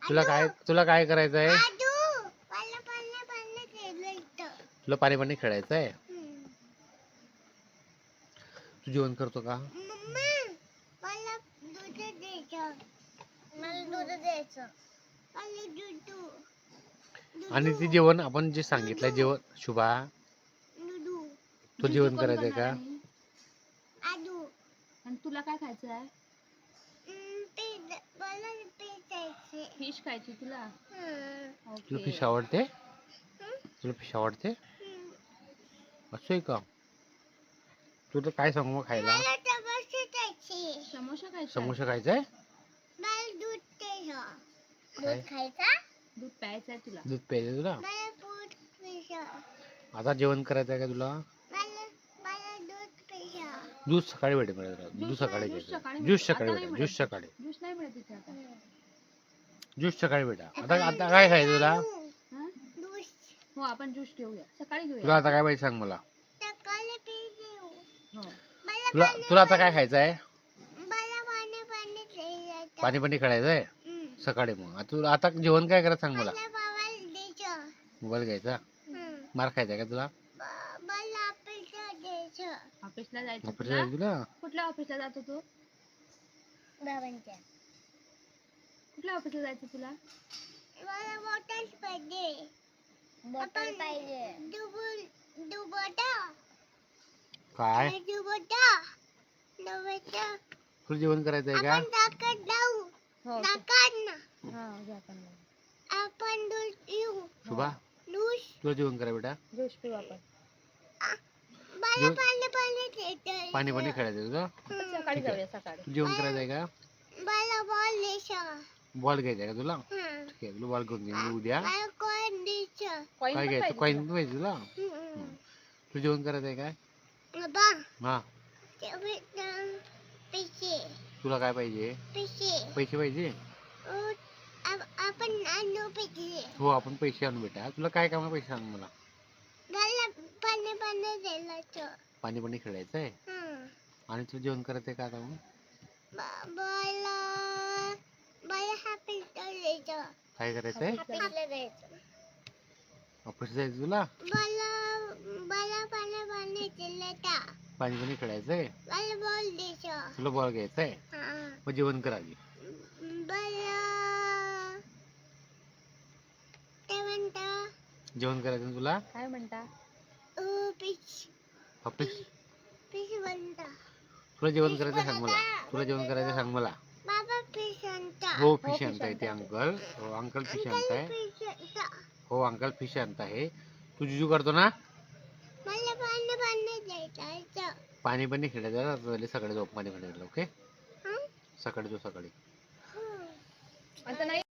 तुला काय करायचं आहे? तुला पाणी खेळायचं आहे? तू जेवण करतो का? आणि ते जेवण आपण जे सांगितलं जेवण शुभा तो जेवण करायचंय का? आणि तुला काय खायचं आहे? फिश खायची तुला? तुला फिश आवडते? तुला फिश आवडते? असं आहे का? तुला काय सांगू मग खायला? समोसा खायचाय? दूध प्यायचंय तुला? दूध प्यायचं तुला? आता जेवण करायचं आहे का तुला? दूध सकाळी भेटेल मला. दूध सकाळी घ्यायचं. ज्यूस सकाळी भेटेल. ज्यूस सकाळी. ज्यूस नाही मिळत इथे आता. ज्यूस सकाळी भेटा. आता काय खायचं तुला? हो आपण ज्यूस घेऊया. सकाळी घेऊया. तुला आता काय पाहिजे सांग मला. हो. तुला आता काय खायचं आहे? पाणी खेळायचं आहे सकाळी. मग तुला आता जेवण काय करायचं सांग मला. मोबाईल घ्यायचा? मार खायचा का तुला? ऑफिसला जायचं तुला? कुठल्या ऑफिसला जातो तू? कुठल्या ऑफिसला जायचं तुला? काय? तुला जेवण करायचं आहे का? हो. शुभा तुला जेवण करा बेटा. ज्यूस पिऊ आपण. पाणी खेळायचं तुझं? सकाळी जाऊया सकाळी. जेवण करायचं आहे का? बॉल घ्यायचा का तुला? ठीक आहे तुला बॉल घेऊन देईन उद्या. काय घ्यायचं? कॉईन पाहिजे तुला? तुला जेवण करायचं आहे काय? हा तुला काय पाहिजे? पैसे पाहिजे? हो आपण पैसे आणू बेटा. तुला काय काम आहे पैसे आणू मला? पाणी खेळायचं आहे. आणि तुला जेवण करायचं आहे का आता मग? काय करायचंय? ऑफिस जायचं तुला? पाणी खेळायचंय? तुला बॉल घ्यायचाय? मग जेवण करा आधी. जेवण करायचं तुला? काय म्हणता? ऑफिस तुला जेवण करायचं सांग मला. तुला जेवण करायचं सांग मला. हो फिश आणताय ते अंकल. हो अंकल फिश आणताय. हो अंकल फिश आणताय. तू जुजू करतो ना? पाणी खेळायचं सकाळी जाऊ पाणी खेळायला. ओके सकाळी जाऊ सकाळी. आता नाही.